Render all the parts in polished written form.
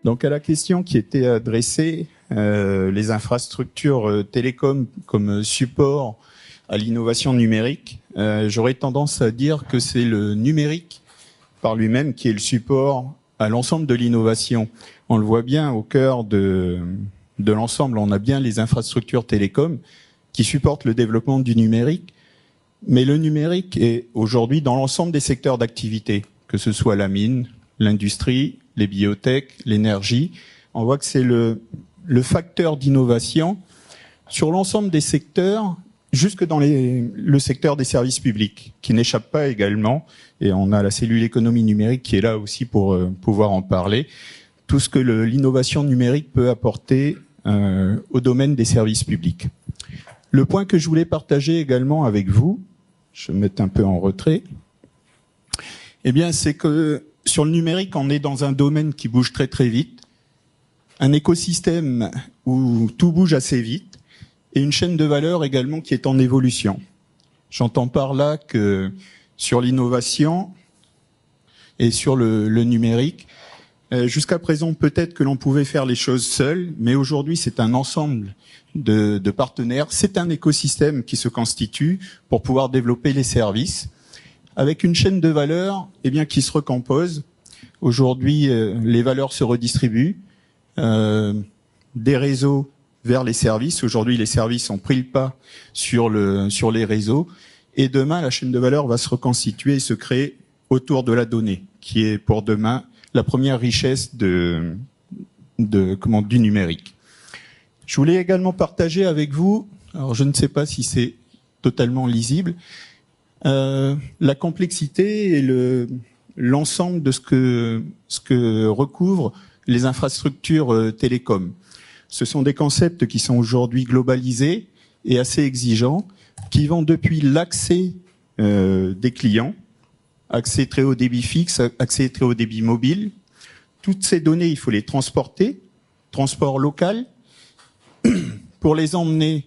Donc à la question qui était adressée, les infrastructures télécom comme support à l'innovation numérique, j'aurais tendance à dire que c'est le numérique par lui-même qui est le support à l'ensemble de l'innovation. On le voit bien au cœur de l'ensemble, on a bien les infrastructures télécom qui supportent le développement du numérique, mais le numérique est aujourd'hui dans l'ensemble des secteurs d'activité, que ce soit la mine, l'industrie, les biotech, l'énergie. On voit que c'est le facteur d'innovation sur l'ensemble des secteurs, jusque dans le secteur des services publics, qui n'échappe pas également. Et on a la cellule économie numérique qui est là aussi pour pouvoir en parler. Tout ce que l'innovation numérique peut apporter au domaine des services publics. Le point que je voulais partager également avec vous, je vais me mettre un peu en retrait, eh bien, c'est que sur le numérique, on est dans un domaine qui bouge très très vite, un écosystème où tout bouge assez vite, et une chaîne de valeur également qui est en évolution. J'entends par là que sur l'innovation et sur le numérique, jusqu'à présent, peut-être que l'on pouvait faire les choses seul, mais aujourd'hui, c'est un ensemble de partenaires. C'est un écosystème qui se constitue pour pouvoir développer les services, avec une chaîne de valeur qui se recompose. Aujourd'hui, les valeurs se redistribuent des réseaux vers les services. Aujourd'hui, les services ont pris le pas sur les réseaux. Et demain, la chaîne de valeur va se reconstituer et se créer autour de la donnée, qui est pour demain la première richesse du numérique. Je voulais également partager avec vous, alors je ne sais pas si c'est totalement lisible, la complexité et l'ensemble de ce que recouvrent les infrastructures télécom. Ce sont des concepts qui sont aujourd'hui globalisés et assez exigeants, qui vont depuis l'accès des clients, accès très haut débit fixe, accès très haut débit mobile. Toutes ces données, il faut les transporter, transport local, pour les emmener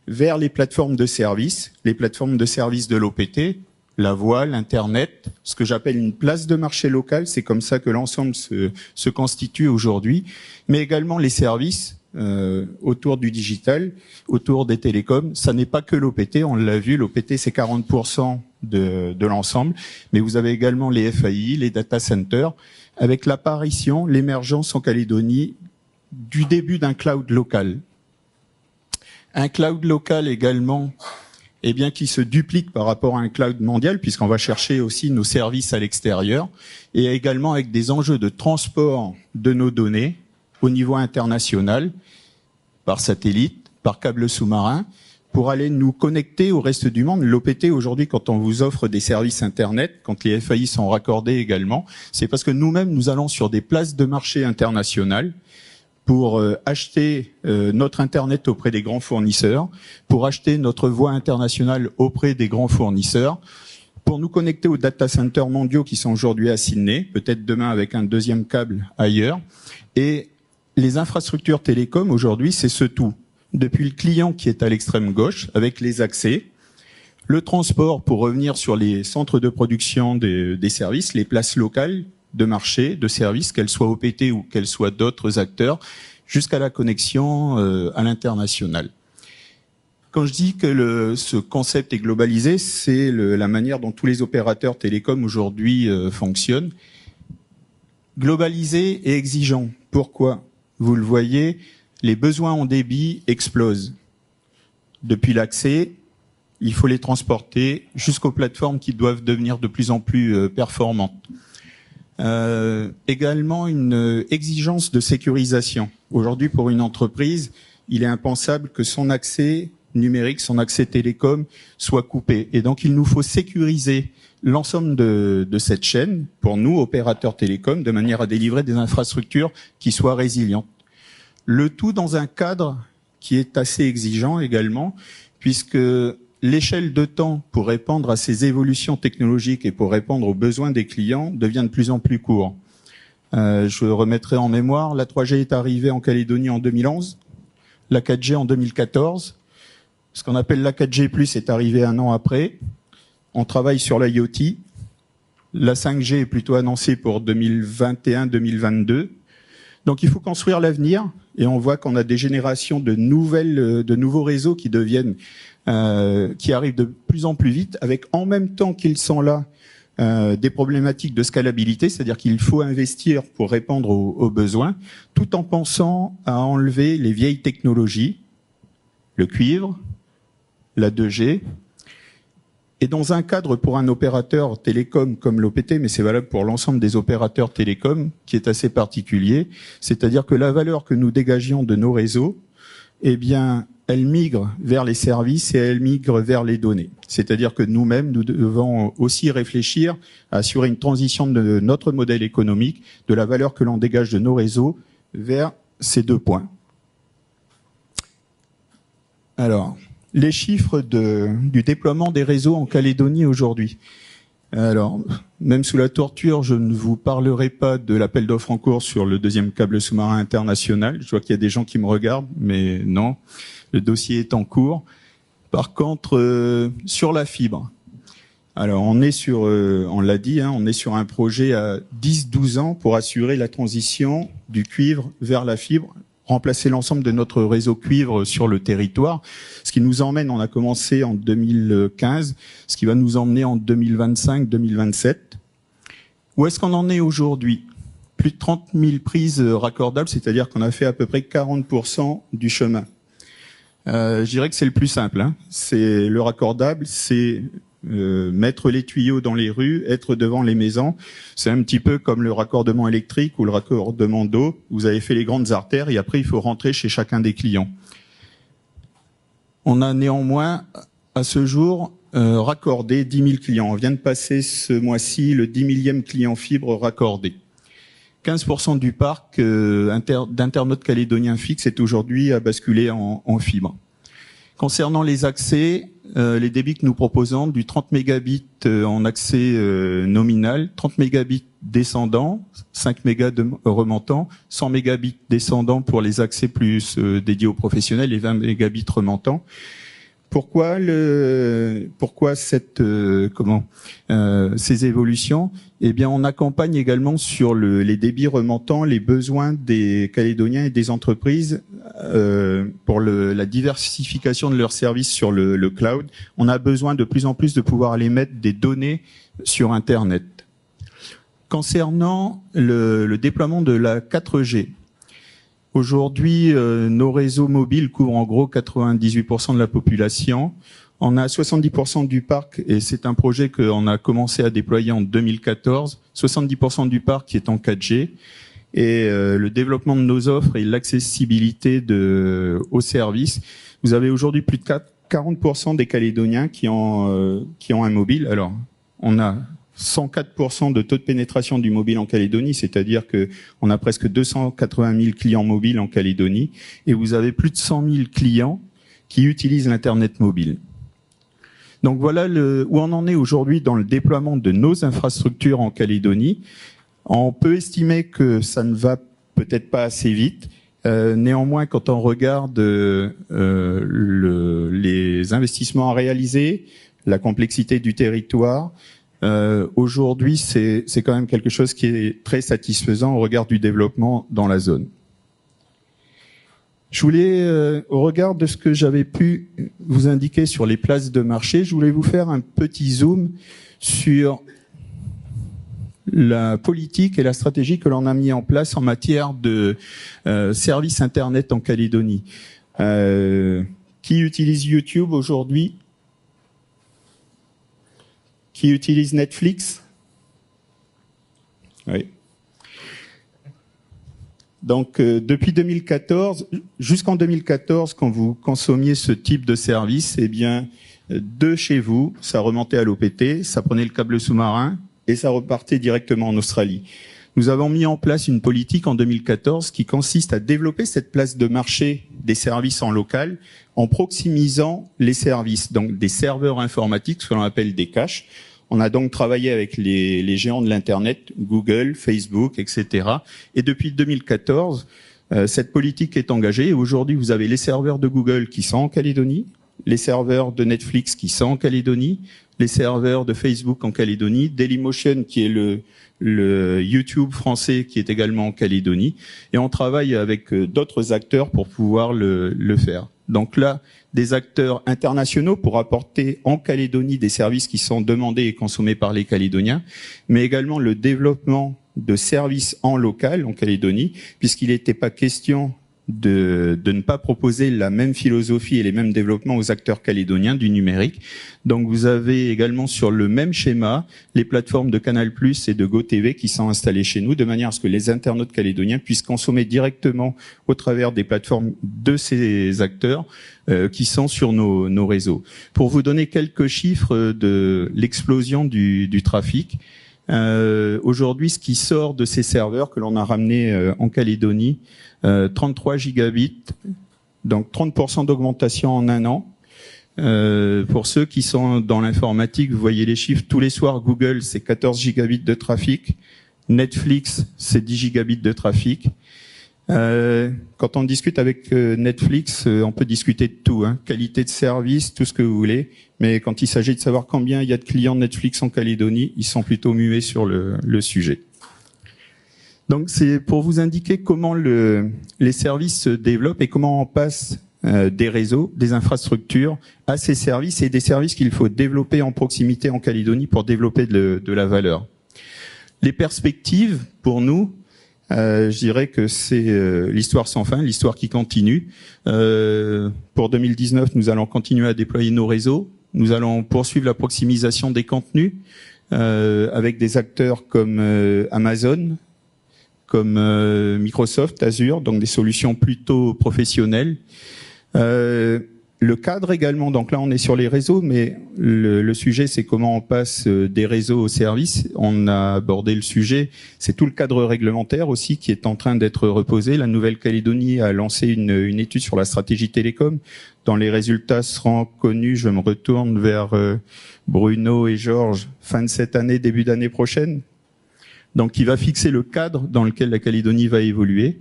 vers les plateformes de services de l'OPT, la voix, l'Internet, ce que j'appelle une place de marché local. C'est comme ça que l'ensemble se constitue aujourd'hui, mais également les services autour du digital, autour des télécoms. Ça n'est pas que l'OPT, on l'a vu, l'OPT c'est 40% de l'ensemble, mais vous avez également les FAI, les data centers, avec l'apparition, l'émergence en Calédonie du début d'un cloud local. Un cloud local également, qui se duplique par rapport à un cloud mondial, puisqu'on va chercher aussi nos services à l'extérieur, et également avec des enjeux de transport de nos données au niveau international, par satellite, par câble sous-marin, pour aller nous connecter au reste du monde. L'OPT, aujourd'hui, quand on vous offre des services Internet, quand les FAI sont raccordés également, c'est parce que nous-mêmes, nous allons sur des places de marché internationales pour acheter notre Internet auprès des grands fournisseurs, pour acheter notre voix internationale auprès des grands fournisseurs, pour nous connecter aux data centers mondiaux qui sont aujourd'hui à Sydney, peut-être demain avec un deuxième câble ailleurs. Et les infrastructures télécom, aujourd'hui, c'est ce tout. Depuis le client qui est à l'extrême gauche, avec les accès, le transport pour revenir sur les centres de production des services, les places locales de marché, de services, qu'elles soient OPT ou qu'elles soient d'autres acteurs, jusqu'à la connexion à l'international. Quand je dis que ce concept est globalisé, c'est la manière dont tous les opérateurs télécoms aujourd'hui fonctionnent. Globalisé et exigeant. Pourquoi ? Vous le voyez, les besoins en débit explosent. Depuis l'accès, il faut les transporter jusqu'aux plateformes qui doivent devenir de plus en plus performantes. Également une exigence de sécurisation. Aujourd'hui, pour une entreprise, il est impensable que son accès numérique, son accès télécom soit coupé. Et donc, il nous faut sécuriser l'ensemble de cette chaîne, pour nous, opérateurs télécoms, de manière à délivrer des infrastructures qui soient résilientes. Le tout dans un cadre qui est assez exigeant également, puisque l'échelle de temps pour répondre à ces évolutions technologiques et pour répondre aux besoins des clients devient de plus en plus court. Je remettrai en mémoire, la 3G est arrivée en Calédonie en 2011, la 4G en 2014, ce qu'on appelle la 4G+, est arrivée un an après. On travaille sur l'IoT. La 5G est plutôt annoncée pour 2021-2022. Donc il faut construire l'avenir, et on voit qu'on a des générations de nouveaux réseaux qui qui arrivent de plus en plus vite, avec en même temps qu'ils sont là, des problématiques de scalabilité, c'est-à-dire qu'il faut investir pour répondre aux besoins, tout en pensant à enlever les vieilles technologies, le cuivre, la 2G, et dans un cadre pour un opérateur télécom comme l'OPT, mais c'est valable pour l'ensemble des opérateurs télécoms, qui est assez particulier, c'est-à-dire que la valeur que nous dégagions de nos réseaux, eh bien, elle migre vers les services et elle migre vers les données. C'est-à-dire que nous-mêmes, nous devons aussi réfléchir à assurer une transition de notre modèle économique, de la valeur que l'on dégage de nos réseaux, vers ces deux points. Alors, les chiffres du déploiement des réseaux en Calédonie aujourd'hui. Alors, même sous la torture, je ne vous parlerai pas de l'appel d'offres en cours sur le deuxième câble sous-marin international. Je vois qu'il y a des gens qui me regardent, mais non, le dossier est en cours. Par contre, sur la fibre, alors on est sur, on l'a dit, on est sur un projet à 10-12 ans pour assurer la transition du cuivre vers la fibre, remplacer l'ensemble de notre réseau cuivre sur le territoire, ce qui nous emmène, on a commencé en 2015, ce qui va nous emmener en 2025-2027. Où est-ce qu'on en est aujourd'hui? Plus de 30 000 prises raccordables, c'est-à-dire qu'on a fait à peu près 40% du chemin. Je dirais que c'est le plus simple. C'est le raccordable, c'est mettre les tuyaux dans les rues, être devant les maisons. C'est un petit peu comme le raccordement électrique ou le raccordement d'eau. Vous avez fait les grandes artères et après il faut rentrer chez chacun des clients. On a néanmoins à ce jour raccordé 10 000 clients. On vient de passer ce mois-ci le 10 millième client fibre raccordé. 15% du parc d'internautes calédoniens fixes est aujourd'hui à basculer en fibre. Concernant les accès, les débits que nous proposons, du 30 mégabits en accès nominal, 30 mégabits descendants, 5 mégas remontants, 100 mégabits descendants pour les accès plus dédiés aux professionnels et 20 mégabits remontants. Pourquoi ces évolutions? Eh bien, on accompagne également sur les débits remontants les besoins des Calédoniens et des entreprises pour la diversification de leurs services sur le cloud. On a besoin de plus en plus de pouvoir aller mettre des données sur Internet. Concernant le déploiement de la 4G, aujourd'hui, nos réseaux mobiles couvrent en gros 98% de la population. On a 70% du parc, et c'est un projet qu'on a commencé à déployer en 2014, 70% du parc qui est en 4G. Et le développement de nos offres et l'accessibilité aux services. Vous avez aujourd'hui plus de 40% des Calédoniens qui ont un mobile. Alors, on a 104% de taux de pénétration du mobile en Calédonie, c'est-à-dire que on a presque 280 000 clients mobiles en Calédonie, et vous avez plus de 100 000 clients qui utilisent l'Internet mobile. Donc voilà où on en est aujourd'hui dans le déploiement de nos infrastructures en Calédonie. On peut estimer que ça ne va peut-être pas assez vite. Néanmoins, quand on regarde les investissements à réaliser, la complexité du territoire, aujourd'hui, c'est quand même quelque chose qui est très satisfaisant au regard du développement dans la zone. Je voulais, au regard de ce que j'avais pu vous indiquer sur les places de marché, je voulais vous faire un petit zoom sur la politique et la stratégie que l'on a mis en place en matière de services Internet en Calédonie. Qui utilise YouTube aujourd'hui? Qui utilise Netflix? Oui. Donc, depuis 2014, jusqu'en 2014, quand vous consommiez ce type de service, eh bien, de chez vous, ça remontait à l'OPT, ça prenait le câble sous-marin et ça repartait directement en Australie. Nous avons mis en place une politique en 2014 qui consiste à développer cette place de marché des services en local en proximisant les services, donc des serveurs informatiques, ce que l'on appelle des caches. On a donc travaillé avec les géants de l'Internet, Google, Facebook, etc. Et depuis 2014, cette politique est engagée. Et aujourd'hui, vous avez les serveurs de Google qui sont en Calédonie, les serveurs de Netflix qui sont en Calédonie, les serveurs de Facebook en Calédonie, Dailymotion qui est le YouTube français qui est également en Calédonie, et on travaille avec d'autres acteurs pour pouvoir le faire. Donc là, des acteurs internationaux pour apporter en Calédonie des services qui sont demandés et consommés par les Calédoniens, mais également le développement de services en local en Calédonie, puisqu'il n'était pas question de ne pas proposer la même philosophie et les mêmes développements aux acteurs calédoniens du numérique. Donc vous avez également sur le même schéma les plateformes de Canal+ et de GoTV qui sont installées chez nous de manière à ce que les internautes calédoniens puissent consommer directement au travers des plateformes de ces acteurs qui sont sur nos réseaux. Pour vous donner quelques chiffres de l'explosion du trafic, aujourd'hui ce qui sort de ces serveurs que l'on a ramenés en Calédonie, 33 gigabits, donc 30% d'augmentation en un an. Pour ceux qui sont dans l'informatique, vous voyez les chiffres, tous les soirs Google c'est 14 gigabits de trafic, Netflix c'est 10 gigabits de trafic. Quand on discute avec Netflix, on peut discuter de tout, hein, qualité de service, tout ce que vous voulez, mais quand il s'agit de savoir combien il y a de clients Netflix en Calédonie, ils sont plutôt muets sur le sujet. Donc c'est pour vous indiquer comment les services se développent et comment on passe des réseaux, des infrastructures à ces services et des services qu'il faut développer en proximité en Calédonie pour développer de la valeur. Les perspectives, pour nous, je dirais que c'est l'histoire sans fin, l'histoire qui continue. Pour 2019, nous allons continuer à déployer nos réseaux. Nous allons poursuivre la proximisation des contenus avec des acteurs comme Amazon, comme Microsoft, Azure, donc des solutions plutôt professionnelles. Le cadre également, donc là on est sur les réseaux, mais le sujet c'est comment on passe des réseaux aux services. On a abordé le sujet, c'est tout le cadre réglementaire aussi qui est en train d'être reposé. La Nouvelle-Calédonie a lancé une étude sur la stratégie télécom, dont les résultats seront connus, je me retourne vers Bruno et Georges, fin de cette année, début d'année prochaine. Donc qui va fixer le cadre dans lequel la Calédonie va évoluer.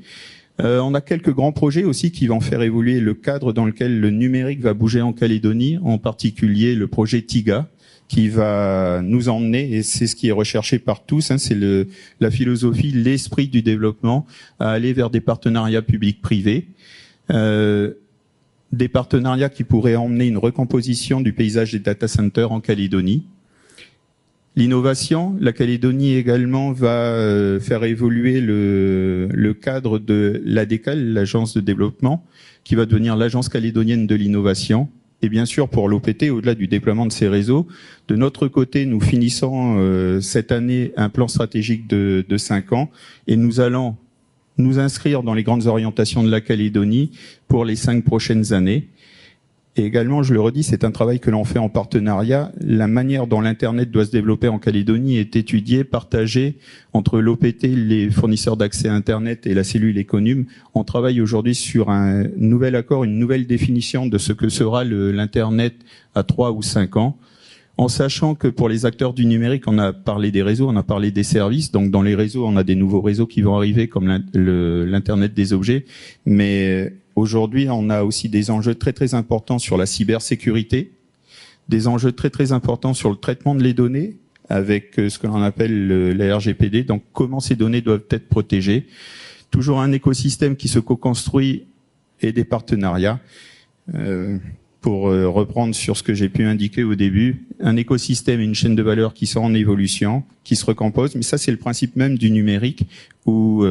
On a quelques grands projets aussi qui vont faire évoluer le cadre dans lequel le numérique va bouger en Calédonie, en particulier le projet TIGA, qui va nous emmener, et c'est ce qui est recherché par tous, hein, c'est la philosophie, l'esprit du développement, à aller vers des partenariats publics-privés, des partenariats qui pourraient emmener une recomposition du paysage des data centers en Calédonie. L'innovation, la Calédonie également va faire évoluer le cadre de l'ADCAL, l'agence de développement, qui va devenir l'agence calédonienne de l'innovation. Et bien sûr, pour l'OPT, au-delà du déploiement de ces réseaux, de notre côté, nous finissons cette année un plan stratégique de 5 ans et nous allons nous inscrire dans les grandes orientations de la Calédonie pour les 5 prochaines années. Et également, je le redis, c'est un travail que l'on fait en partenariat. La manière dont l'Internet doit se développer en Calédonie est étudiée, partagée entre l'OPT, les fournisseurs d'accès à Internet et la cellule Econum. On travaille aujourd'hui sur un nouvel accord, une nouvelle définition de ce que sera l'Internet à 3 ou 5 ans. En sachant que pour les acteurs du numérique, on a parlé des réseaux, on a parlé des services. Donc dans les réseaux, on a des nouveaux réseaux qui vont arriver comme l'Internet des objets. Mais aujourd'hui, on a aussi des enjeux très très importants sur la cybersécurité, des enjeux très très importants sur le traitement de les données avec ce que l'on appelle la RGPD. Donc comment ces données doivent être protégées. Toujours un écosystème qui se co-construit et des partenariats. Pour reprendre sur ce que j'ai pu indiquer au début, un écosystème et une chaîne de valeur qui sont en évolution, qui se recomposent, mais ça c'est le principe même du numérique où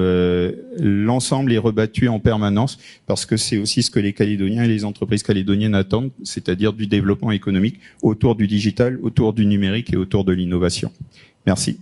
l'ensemble est rebattu en permanence parce que c'est aussi ce que les Calédoniens et les entreprises calédoniennes attendent, c'est-à-dire du développement économique autour du digital, autour du numérique et autour de l'innovation. Merci.